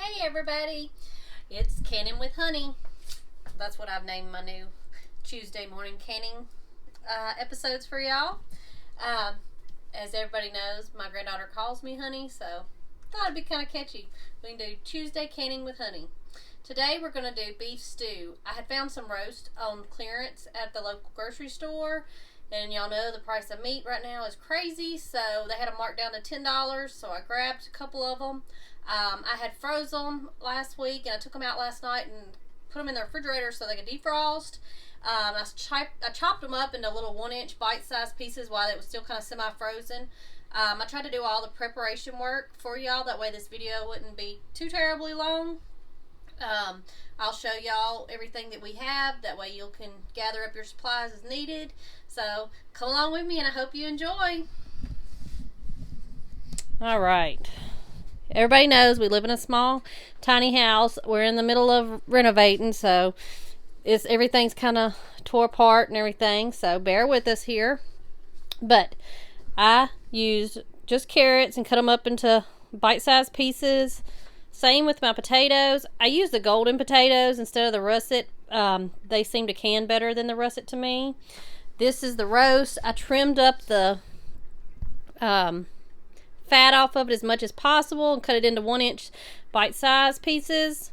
Hey everybody, it's Canning with Honey. That's what I've named my new Tuesday morning canning episodes for y'all. Um, as everybody knows, my granddaughter calls me Honey, so thought it'd be kind of catchy. We can do Tuesday Canning with Honey. Today we're going to do beef stew. I had found some roast on clearance at the local grocery store, and y'all know the price of meat right now is crazy, so they had them marked down to $10, so I grabbed a couple of them. I had froze them last week, and I took them out last night and put them in the refrigerator so they could defrost. I chopped them up into little 1-inch bite-sized pieces while it was still kind of semi-frozen. I tried to do all the preparation work for y'all, that way this video wouldn't be too terribly long. I'll show y'all everything that we have, that way you can gather up your supplies as needed. So come along with me, and I hope you enjoy. All right. Everybody knows we live in a small, tiny house. We're in the middle of renovating, so everything's kind of tore apart and everything, so bear with us here. But I used just carrots and cut them up into bite-sized pieces. Same with my potatoes. I use the golden potatoes instead of the russet. They seem to can better than the russet to me. This is the roast. I trimmed up the fat off of it as much as possible and cut it into 1-inch bite-sized pieces.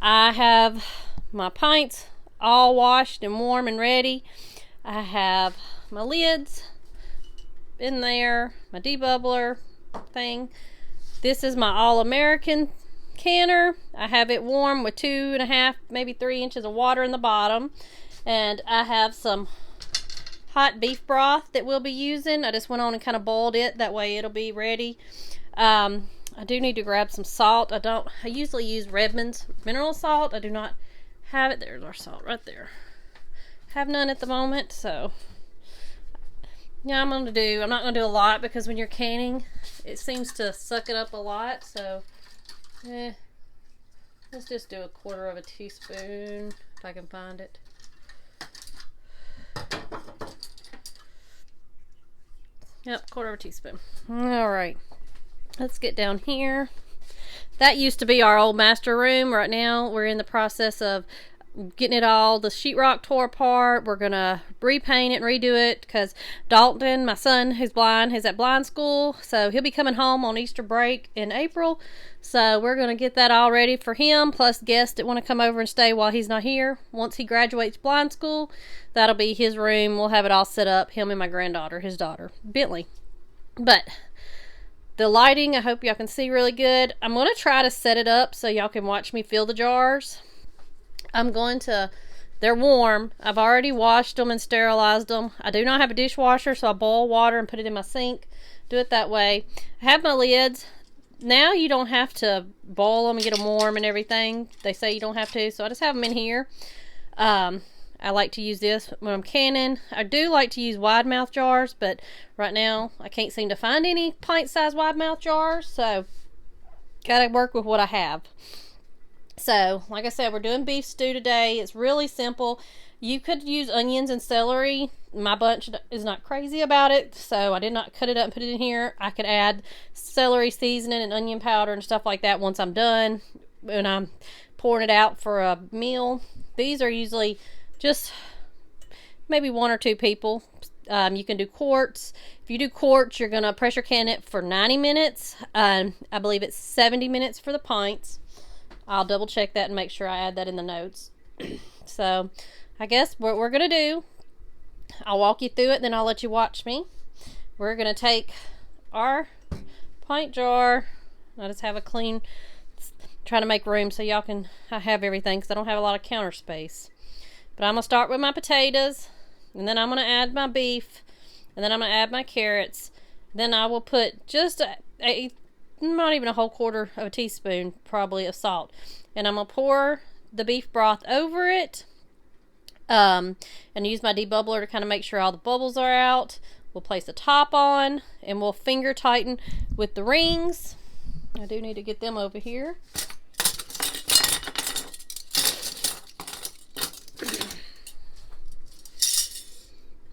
I have my pints all washed and warm and ready. I have my lids in there, my debubbler thing. This is my All-American canner. I have it warm with 2.5, maybe 3 inches of water in the bottom. And I have some hot beef broth that we'll be using. I just went on and kind of boiled it, that way it'll be ready. I do need to grab some salt. I usually use Redmond's mineral salt. I do not have it. There's our salt right there. Have none at the moment, so yeah, I'm not gonna do a lot, because when you're canning it seems to suck it up a lot, so let's just do 1/4 teaspoon if I can find it. Yep, 1/4 teaspoon. All right, let's get down here. That used to be our old master room. Right now we're in the process of getting it all, the sheetrock tore apart. We're gonna repaint it and redo it, because Dalton, my son who's blind, is at blind school, so he'll be coming home on Easter break in April, so we're gonna get that all ready for him, plus guests that want to come over and stay while he's not here. Once he graduates blind school, that'll be his room. We'll have it all set up, him and my granddaughter, his daughter Bentley. But the lighting, I hope y'all can see really good. I'm going to try to set it up so y'all can watch me fill the jars. They're warm. I've already washed them and sterilized them. I do not have a dishwasher, so I boil water and put it in my sink. Do it that way. I have my lids. Now you don't have to boil them and get them warm and everything. They say you don't have to, so I just have them in here. I like to use this when I'm canning. I do like to use wide mouth jars, but right now I can't seem to find any pint-sized wide mouth jars, so gotta work with what I have. So, like I said, we're doing beef stew today. It's really simple. You could use onions and celery. My bunch is not crazy about it, so I did not cut it up and put it in here. I could add celery seasoning and onion powder and stuff like that once I'm done, when I'm pouring it out for a meal. These are usually just maybe 1 or 2 people. You can do quarts. If you do quarts, you're going to pressure can it for 90 minutes. I believe it's 70 minutes for the pints. I'll double check that and make sure I add that in the notes. So I guess what we're going to do, I'll walk you through it, then I'll let you watch me. We're going to take our pint jar. I just have a clean, trying to make room so y'all can have everything, because I don't have a lot of counter space. But I'm going to start with my potatoes, and then I'm going to add my beef, and then I'm going to add my carrots. Then I will put just not even a whole 1/4 teaspoon probably of salt, and I'm going to pour the beef broth over it, and use my debubbler to kind of make sure all the bubbles are out. We'll place the top on, and we'll finger tighten with the rings. I do need to get them over here.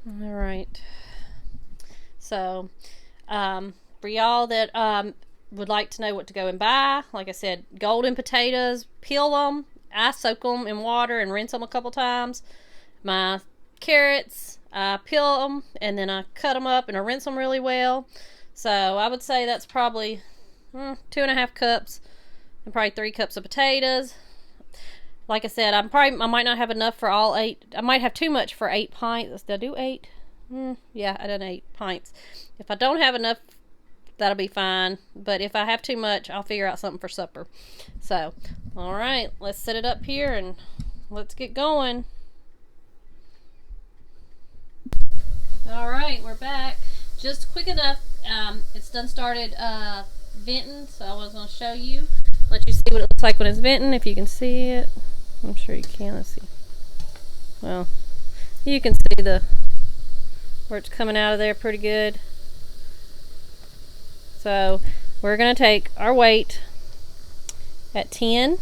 All right. So, for y'all that would like to know what to go and buy, like I said, golden potatoes, peel them. I soak them in water and rinse them a couple times. My carrots, I peel them and then I cut them up and I rinse them really well. So I would say that's probably 2.5 cups and probably 3 cups of potatoes. Like I said, I might not have enough for all 8. I might have too much for 8 pints. Did I do 8? Yeah, I done 8 pints. If I don't have enough, that'll be fine. But if I have too much, I'll figure out something for supper. So, all right, let's set it up here and let's get going. All right, we're back. Just quick enough, it's done started venting, so I was going to show you, let you see what it looks like when it's venting, if you can see it. I'm sure you can. Let's see. Well, you can see where it's coming out of there pretty good. So we're going to take our weight at 10.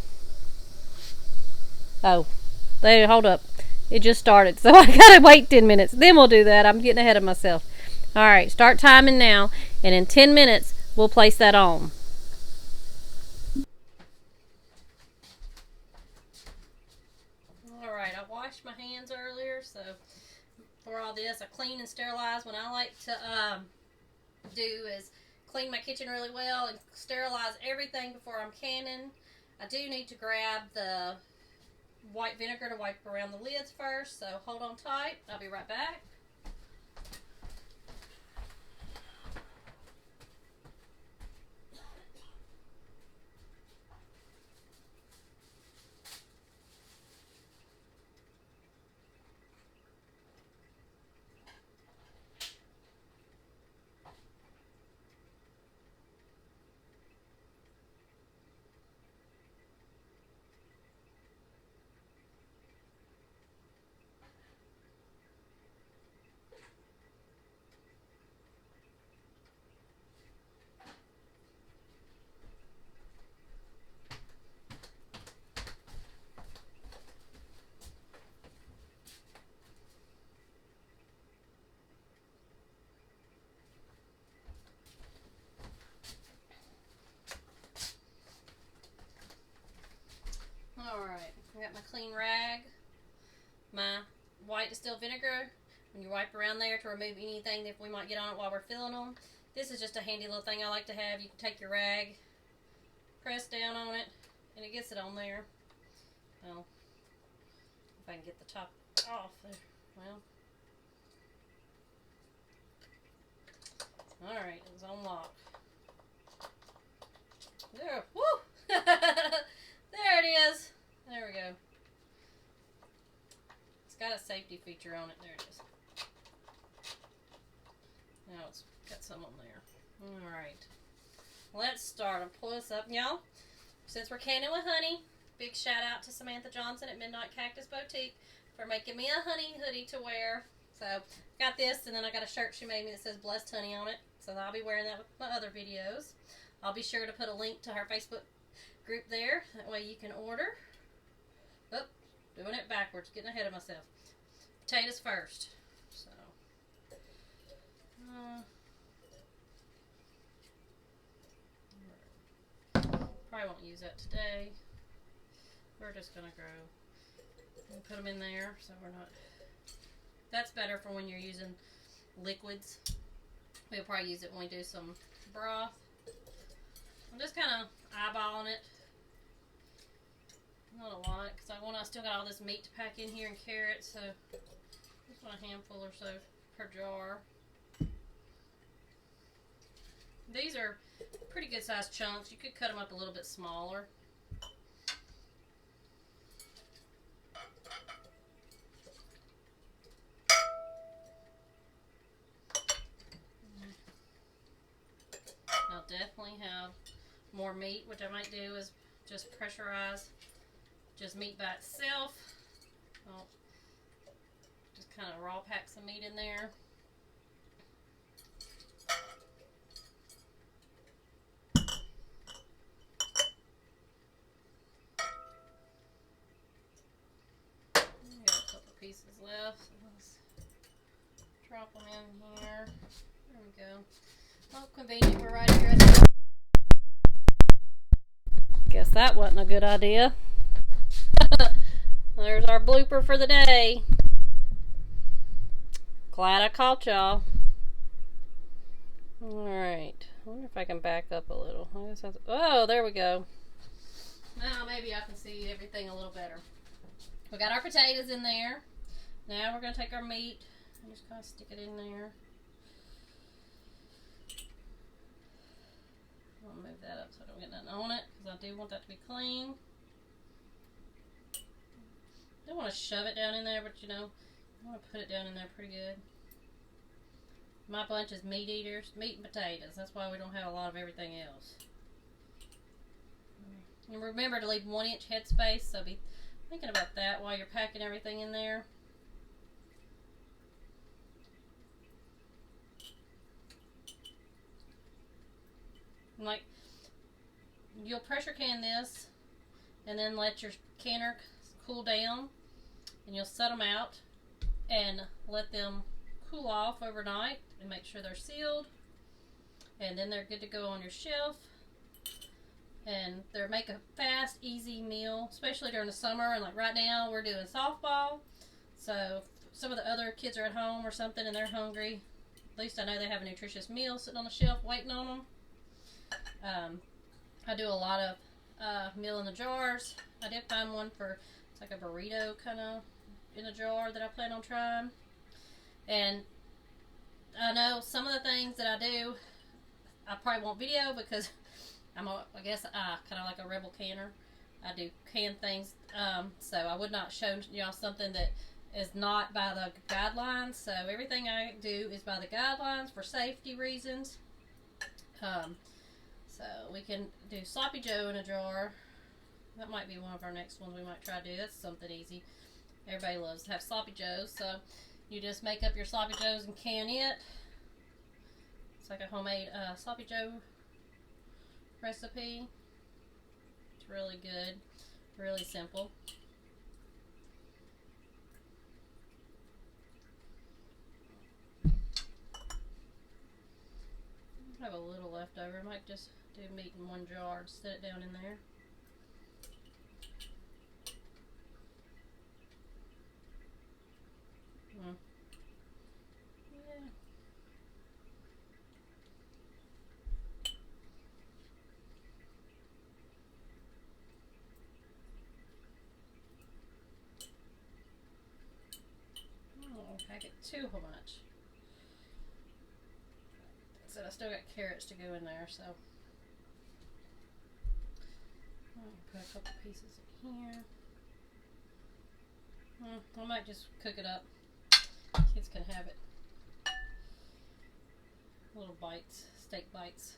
Oh, hold up. It just started, so I got to wait 10 minutes. Then we'll do that. I'm getting ahead of myself. All right, start timing now, and in 10 minutes, we'll place that on. All right, I washed my hands earlier, so for all this, I clean and sterilize. What I like to do is clean my kitchen really well and sterilize everything before I'm canning. I do need to grab the white vinegar to wipe around the lids first, so hold on tight. I'll be right back. Alright, I got my clean rag, my white distilled vinegar, and you wipe around there to remove anything that we might get on it while we're filling them. This is just a handy little thing I like to have. You can take your rag, press down on it, and it gets it on there. Well, if I can get the top off there. Well, alright, it was on lock. There, woo! There it is. There we go. It's got a safety feature on it. There it is. Now it's got some on there. Alright. Let's start. I'll pull this up, y'all. Since we're canning with honey, big shout out to Samantha Johnson at Midnight Cactus Boutique for making me a honey hoodie to wear. So, got this, and then I got a shirt she made me that says Blessed Honey on it. So I'll be wearing that with my other videos. I'll be sure to put a link to her Facebook group there. That way you can order. Oh, doing it backwards. Getting ahead of myself. Potatoes first. So, probably won't use that today. We're just going to grow and put them in there so we're not... That's better for when you're using liquids. We'll probably use it when we do some broth. I'm just kind of eyeballing it. Not a lot, because I still got all this meat to pack in here and carrots, so just a handful or so per jar. These are pretty good sized chunks. You could cut them up a little bit smaller. I'll definitely have more meat. What I might do is just pressurize just meat by itself. I'll just kind of raw pack some meat in there. Got a couple pieces left. So let's drop them in here. There we go. Oh, convenient. We're right here at the that wasn't a good idea. There's our blooper for the day. Glad I caught y'all. Alright. I wonder if I can back up a little. Oh, there we go. Now maybe I can see everything a little better. We got our potatoes in there. Now we're going to take our meat and just kind of stick it in there. I'll move that up so I don't get nothing on it, because I do want that to be clean. I don't want to shove it down in there, but you know, I want to put it down in there pretty good. My bunch is meat eaters, meat and potatoes. That's why we don't have a lot of everything else. And remember to leave 1 inch headspace, so be thinking about that while you're packing everything in there. And like, you'll pressure can this and then let your canner cool down, and you'll set them out and let them cool off overnight and make sure they're sealed, and then they're good to go on your shelf. And they make a fast, easy meal, especially during the summer. And like right now we're doing softball, so if some of the other kids are at home or something and they're hungry, at least I know they have a nutritious meal sitting on the shelf waiting on them. I do a lot of meal in the jars. I did find one for, it's like a burrito kind of in a jar that I plan on trying. And I know some of the things that I do, I probably won't video because I guess kind of like a rebel canner. I do can things, so I would not show y'all something that is not by the guidelines. So everything I do is by the guidelines for safety reasons. So we can do sloppy joe in a jar. That might be one of our next ones we might try to do. That's something easy. Everybody loves to have sloppy joes, so you just make up your sloppy joes and can it. It's like a homemade sloppy joe recipe. It's really good, really simple. I have a little left over. I might just do meat in one jar and set it down in there. Yeah. I don't pack it too much. So I still got carrots to go in there, so I'll put a couple pieces in here. I might just cook it up. Kids can have it. Little bites, steak bites.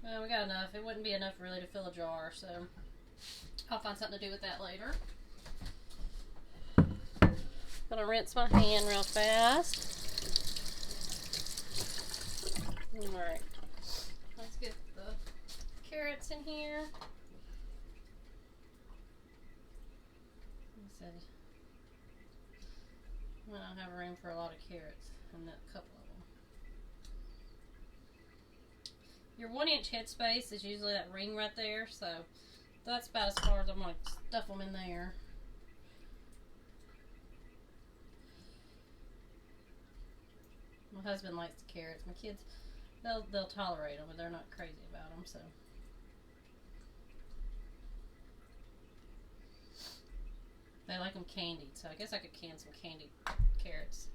Well, we got enough. It wouldn't be enough really to fill a jar, so I'll find something to do with that later. Gonna rinse my hand real fast. Alright, let's get the carrots in here. I don't have room for a lot of carrots in that couple of them. Your 1 inch headspace is usually that ring right there, so that's about as far as I'm going to stuff them in there. My husband likes the carrots. My kids, they'll tolerate them, but they're not crazy about them, so. They like them candied, so I guess I could can some candied carrots.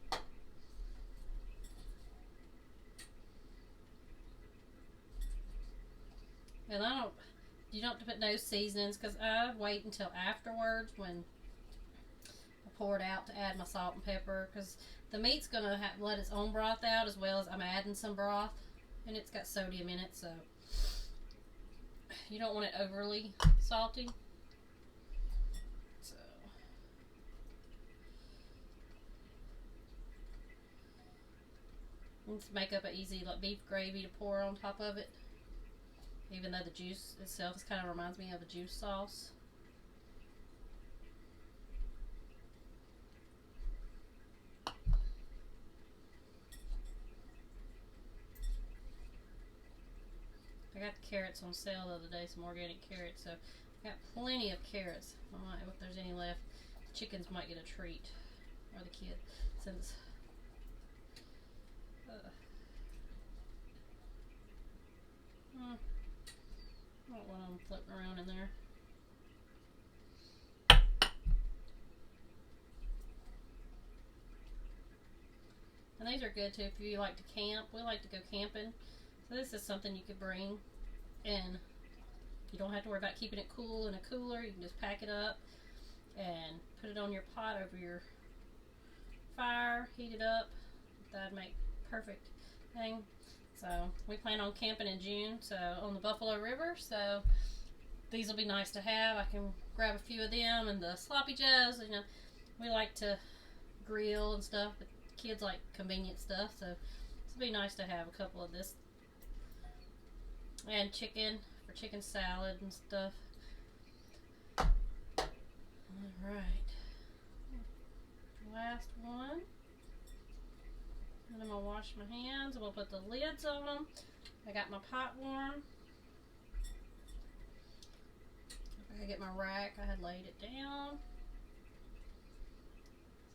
And you don't have to put no seasonings, because I wait until afterwards when I pour it out to add my salt and pepper, because the meat's going to let its own broth out, as well as I'm adding some broth, and it's got sodium in it, so you don't want it overly salty. Let's make up an easy like beef gravy to pour on top of it. Even though the juice itself kind of reminds me of a juice sauce. I got the carrots on sale the other day, some organic carrots, so I got plenty of carrots. I might, if there's any left, the chickens might get a treat, or the kid, since I don't want them floating around in there. And these are good too if you like to camp. We like to go camping. So this is something you could bring, and you don't have to worry about keeping it cool in a cooler. You can just pack it up and put it on your pot over your fire, heat it up. That'd make perfect thing. So we plan on camping in June, so on the Buffalo River. So these will be nice to have. I can grab a few of them and the sloppy joes. You know, we like to grill and stuff, but kids like convenient stuff, so it'll be nice to have a couple of this. And chicken for chicken salad and stuff. Alright. Last one. And I'm going to wash my hands. We'll put the lids on them. I got my pot warm. I get my rack. I had laid it down.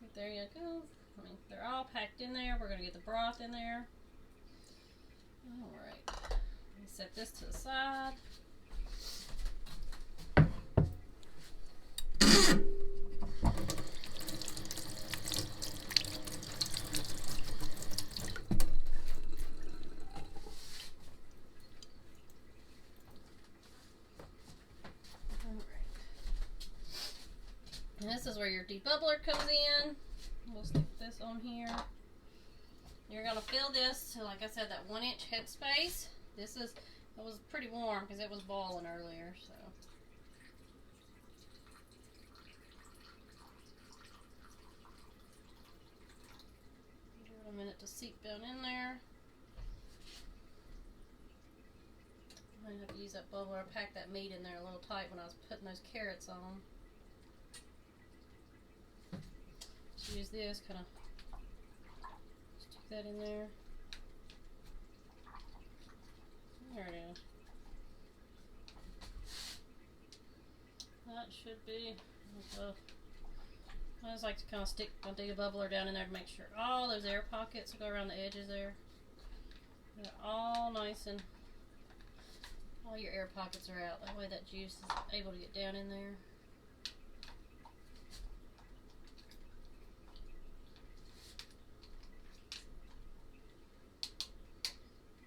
So there you go. I mean, they're all packed in there. We're going to get the broth in there. Alright. Let me set this to the side. And this is where your debubbler comes in. We'll stick this on here. You're going to fill this to, like I said, that 1-inch headspace. It was pretty warm because it was boiling earlier, so. Give it a minute to seep down in there. I have to use that bubbler. I packed that meat in there a little tight when I was putting those carrots on. Just use this, kind of stick that in there. There it is. That should be. I just like to kind of stick my debubbler down in there to make sure all those air pockets go around the edges there. They're all nice and all your air pockets are out. That way that juice is able to get down in there.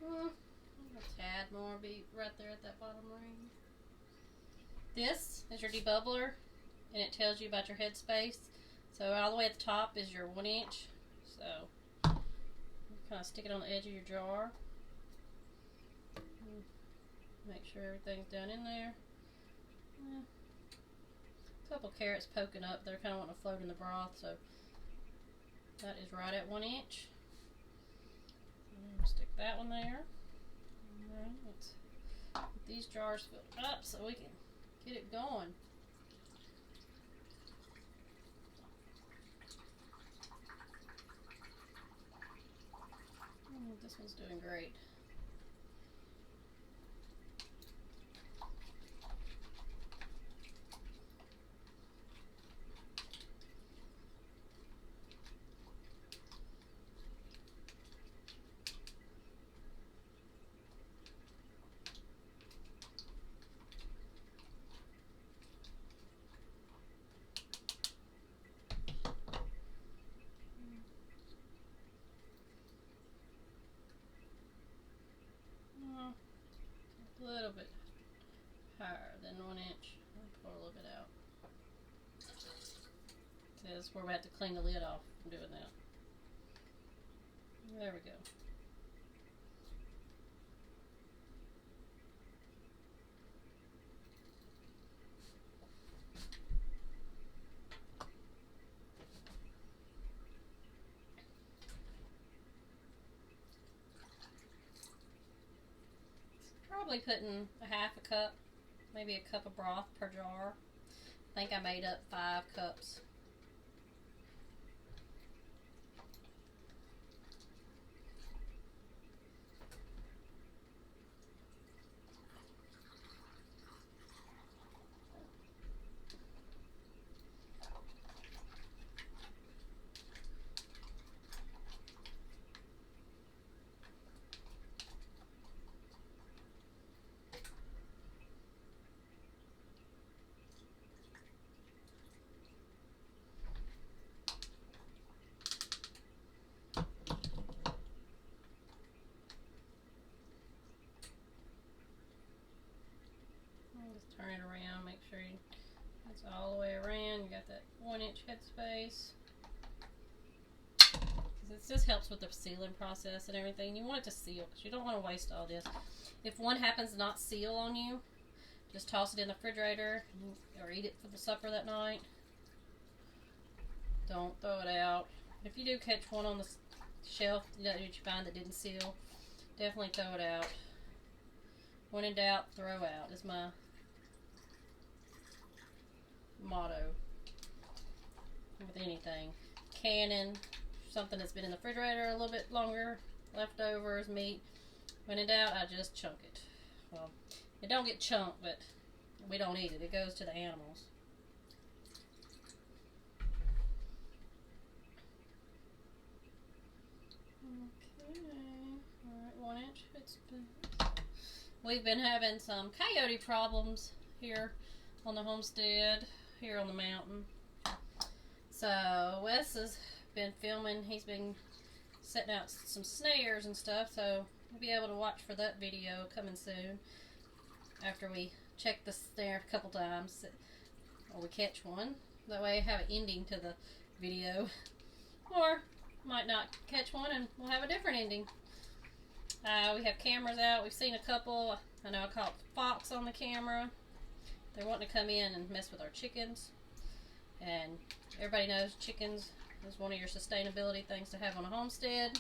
A tad more be right there at that bottom ring. This is your debubbler, and it tells you about your headspace. So all the way at the top is your 1-inch. So kind of stick it on the edge of your jar. Make sure everything's down in there. A couple carrots poking up. They're kind of wanting to float in the broth, so that is right at 1-inch. Stick that one there. Alright, let's get these jars filled up so we can get it going. This one's doing great. A little bit higher than 1-inch. I'll pull a little bit out. Says we're about to clean the lid off from doing that. There we go. Probably putting a half a cup, maybe a cup of broth per jar. I think I made up 5 cups. turn it around, make sure it's all the way around. You got that 1-inch headspace. This just helps with the sealing process and everything. You want it to seal because you don't want to waste all this. If one happens to not seal on you, just toss it in the refrigerator or eat it for the supper that night. Don't throw it out. If you do catch one on the shelf that you find that didn't seal, definitely throw it out. When in doubt, throw out is my motto with anything. Canning, something that's been in the refrigerator a little bit longer, leftovers, meat. When in doubt, I just chunk it. Well, it don't get chunked, but we don't eat it. It goes to the animals. Okay. Alright, 1-inch. We've been having some coyote problems here on the homestead, here on the mountain. So Wes has been filming. He's been setting out some snares and stuff, so we'll be able to watch for that video coming soon after we check the snare a couple times, or we catch one. That way I have an ending to the video, or might not catch one and we'll have a different ending. We have cameras out. We've seen a couple. I know I caught fox on the camera. They're wanting to come in and mess with our chickens, and everybody knows chickens is one of your sustainability things to have on a homestead.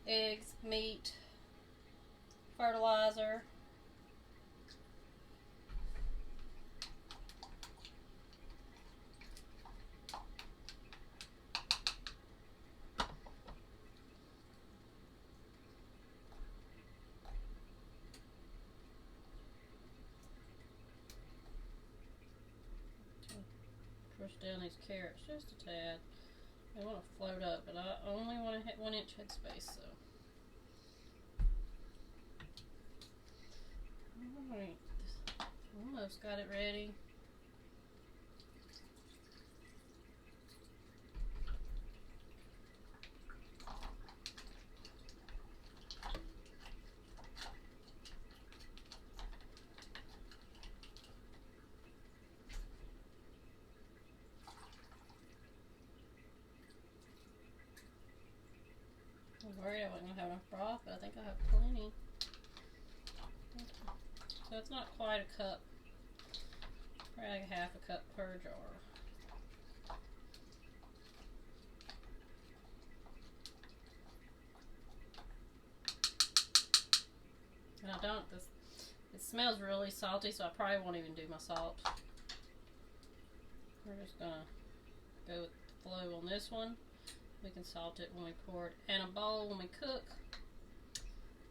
Eggs, meat, fertilizer. Push down these carrots just a tad. They want to float up, but I only want to hit 1-inch headspace, so. Alright, almost got it ready. I was worried I wasn't going to have enough broth, but I think I have plenty. So it's not quite a cup. Probably like half a cup per jar. And I don't, it smells really salty, so I probably won't even do my salt. We're just going to go with the flow on this one. We can salt it when we pour it in a bowl when we cook,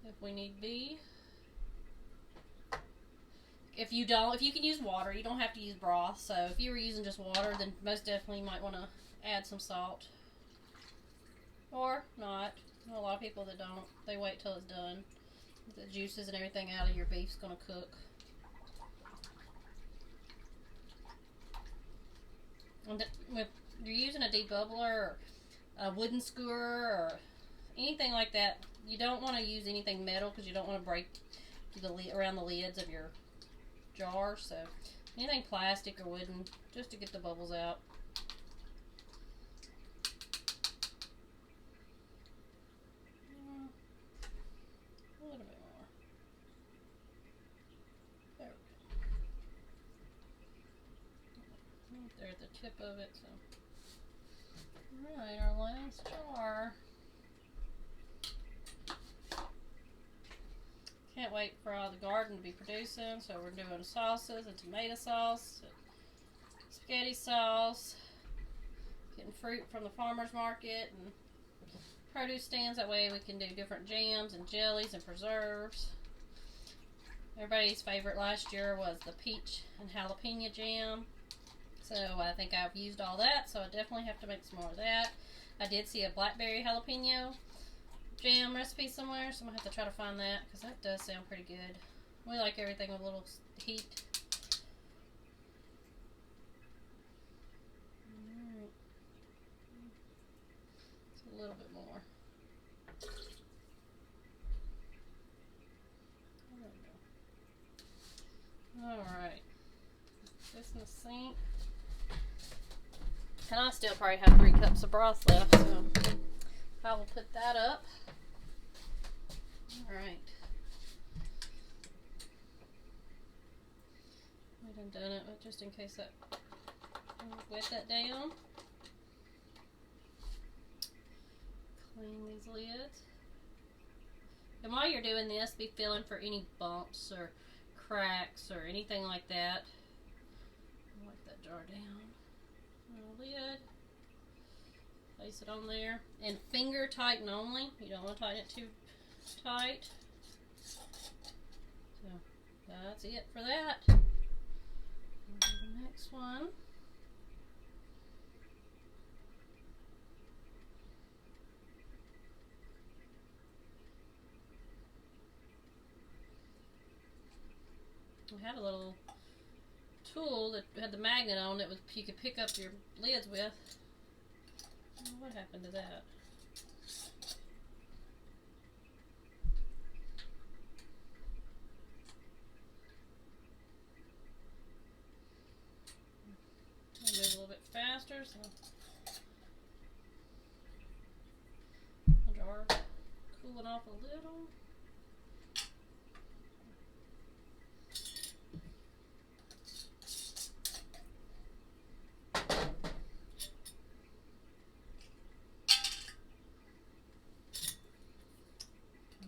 if we need be. If you can use water, you don't have to use broth. So if you were using just water, then most definitely you might want to add some salt. Or not. I know a lot of people that don't. They wait till it's done. The juices and everything out of your beef's going to cook. And if you're using a debubbler or a wooden skewer or anything like that, you don't want to use anything metal because you don't want to break around the lids of your jar. So anything plastic or wooden, just to get the bubbles out. A little bit more. There. There at the tip of it. So. Alright, our last jar. Can't wait for all the garden to be producing, so we're doing sauces and tomato sauce, spaghetti sauce, getting fruit from the farmer's market and produce stands. That way we can do different jams and jellies and preserves. Everybody's favorite last year was the peach and jalapeno jam. So I think I've used all that, so I definitely have to make some more of that. I did see a blackberry jalapeno jam recipe somewhere, so I'm going to have to try to find that, because that does sound pretty good. We like everything with a little heat. Alright. Just a little bit more. There we go. Alright. This in the sink. And I still probably have 3 cups of broth left, so I will put that up. Alright. I done it, but just in case that wet that down. Clean these lids. And while you're doing this, be feeling for any bumps or cracks or anything like that. Wipe that jar down. Lid. Place it on there. And finger tighten only. You don't want to tighten it too tight. So that's it for that. We'll do the next one. We had a little tool that had the magnet on it, you could pick up your lids with. What happened to that? I'll move a little bit faster, so the jar cooling off a little.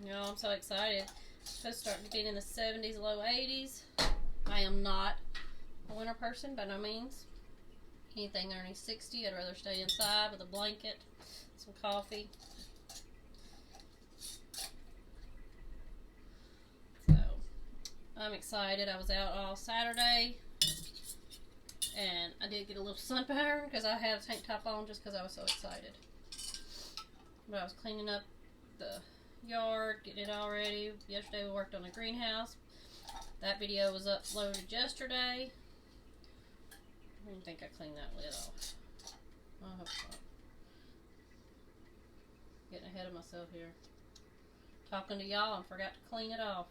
You know, I'm so excited. It's supposed to start getting in the 70s, low 80s. I am not a winter person by no means. Anything underneath 60, I'd rather stay inside with a blanket, some coffee. So, I'm excited. I was out all Saturday, and I did get a little sunburn because I had a tank top on just because I was so excited. But I was cleaning up the yard, getting it all ready. Yesterday we worked on the greenhouse. That video was uploaded yesterday. I don't think I cleaned that lid off. I hope so. Getting ahead of myself here. Talking to y'all and forgot to clean it off.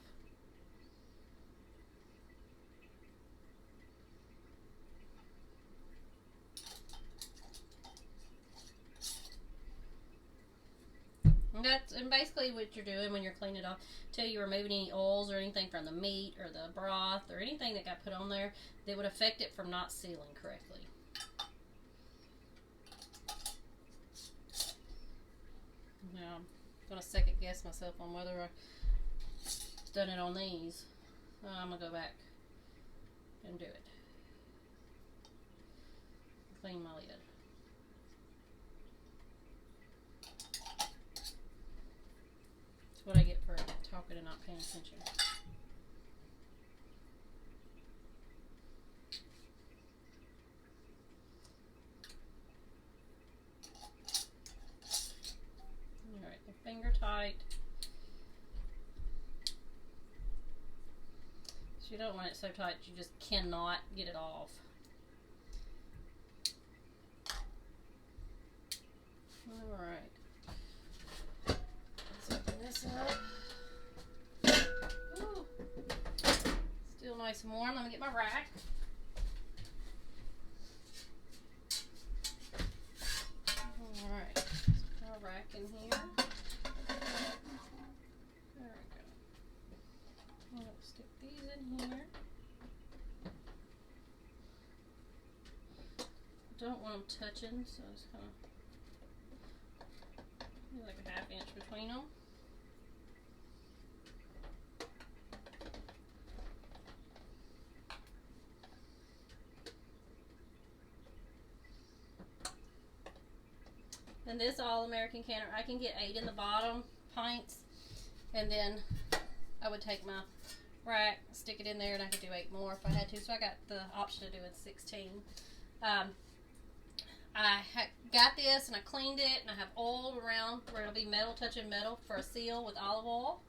And basically what you're doing when you're cleaning it off, till you're removing any oils or anything from the meat or the broth or anything that got put on there that would affect it from not sealing correctly. Now I'm going to second guess myself on whether I've done it on these. I'm going to go back and do it. Clean my lid. What I get for talking and not paying attention. Alright, the finger tight. So you don't want it so tight you just cannot get it off. Alright. This up. Ooh. Still nice and warm. Let me get my rack. Alright. Put our rack in here. There we go. I'm going to stick these in here. Don't want them touching, so just kind of like a 1/2 inch between them. And this all-American canner, I can get 8 in the bottom, pints, and then I would take my rack, stick it in there, and I could do 8 more if I had to. So I got the option to do it 16. I got this and I cleaned it, and I have oil around where it'll be metal touching metal for a seal with olive oil.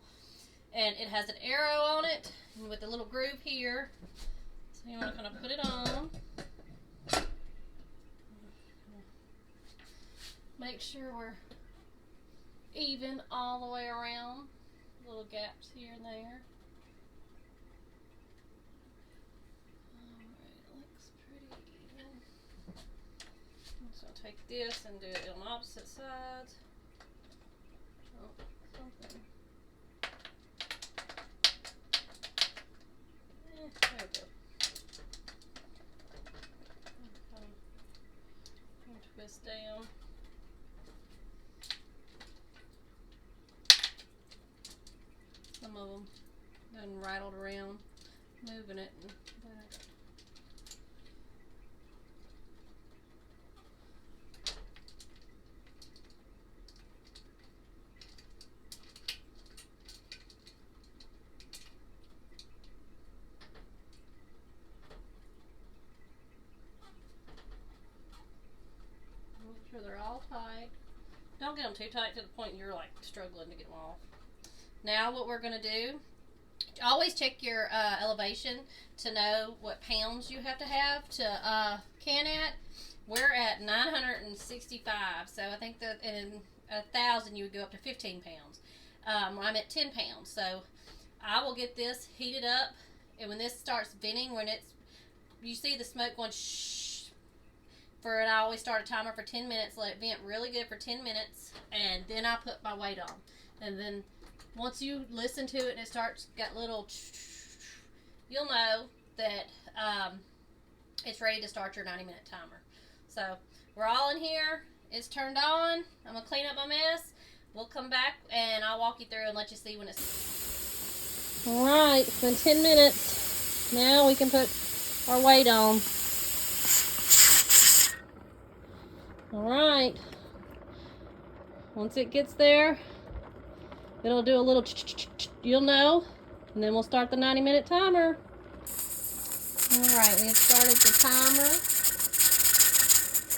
And it has an arrow on it and with a little groove here. So you want to kind of put it on. Make sure we're even all the way around. Little gaps here and there. Alright, like take this and do it on opposite sides. Oh, something. There we go. Twist down. Some of them done rattled around, moving it and back. Make sure they're all tight. Don't get them too tight to the point you're like struggling to get them off. Now what we're going to do, always check your elevation to know what pounds you have to can at. We're at 965, so I think that in 1,000 you would go up to 15 pounds. I'm at 10 pounds, so I will get this heated up, and when this starts venting, when it's, you see the smoke going shh, and I always start a timer for 10 minutes, let it vent really good for 10 minutes, and then I put my weight on. And then once you listen to it and it starts, got little, you'll know that it's ready to start your 90-minute timer. So we're all in here. It's turned on. I'm going to clean up my mess. We'll come back and I'll walk you through and let you see when it's... Alright, it's been 10 minutes. Now we can put our weight on. Alright. Once it gets there, it'll do a little you'll know, and then we'll start the 90-minute timer. Alright, we have started the timer.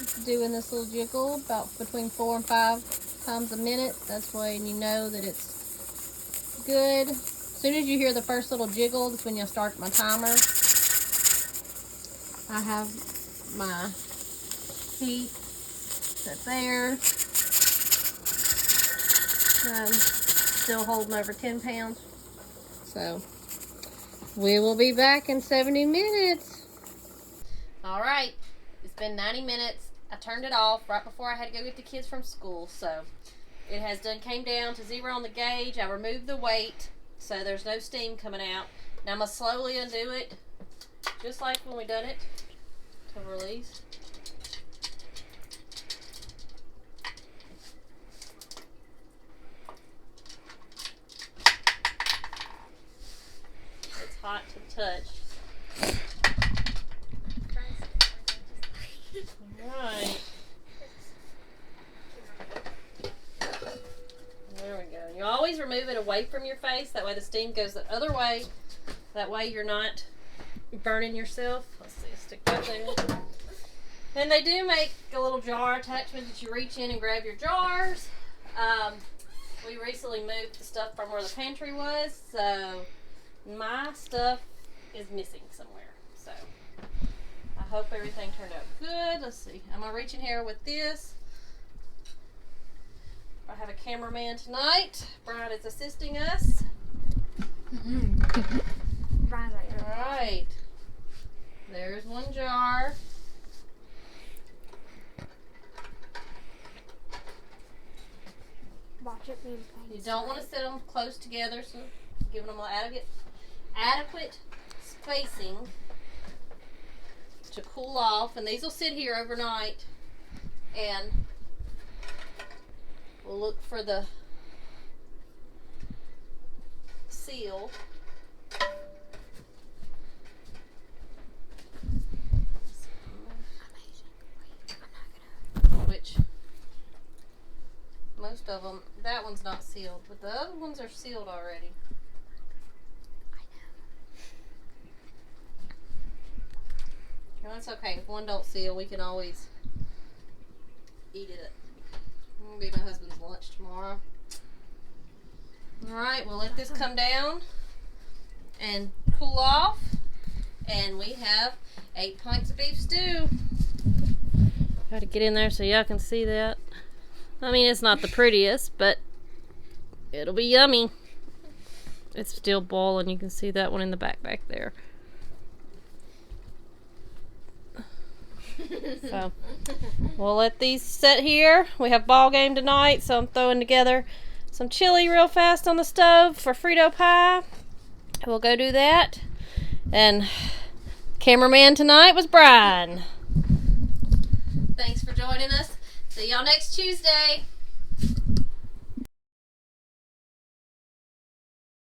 It's doing this little jiggle about between 4 and 5 times a minute. That's when you know that it's good. As soon as you hear the first little jiggle, that's when you'll start my timer. I have my heat set there. Still holding over 10 pounds. So we will be back in 70 minutes. Alright, it's been 90 minutes. I turned it off right before I had to go get the kids from school. So it has came down to 0 on the gauge. I removed the weight so there's no steam coming out. Now I'm going to slowly undo it, just like when we done it, to release. Hot to touch. Alright. There we go. You always remove it away from your face. That way the steam goes the other way. That way you're not burning yourself. Let's see, stick that there. And they do make a little jar attachment that you reach in and grab your jars. We recently moved the stuff from where the pantry was, so my stuff is missing somewhere. So I hope everything turned out good. Let's see. I'm going to reach in here with this. I have a cameraman tonight. Brian is assisting us. Alright. There's one jar. Watch it being You don't want to sit them close together, so giving them adequate spacing to cool off. And these will sit here overnight, and we'll look for the seal. Which most of them, that one's not sealed, but the other ones are sealed already. No, it's okay. If one don't seal, we can always eat it. It'll be my husband's lunch tomorrow. Alright, we'll let this come down and cool off. And we have 8 pints of beef stew. Try to get in there so y'all can see that. I mean, it's not the prettiest, but it'll be yummy. It's still boiling. You can see that one in the back there. So we'll let these sit here. We have ball game tonight, so I'm throwing together some chili real fast on the stove for Frito pie. We'll go do that. And cameraman tonight was Brian. Thanks for joining us. See y'all next Tuesday.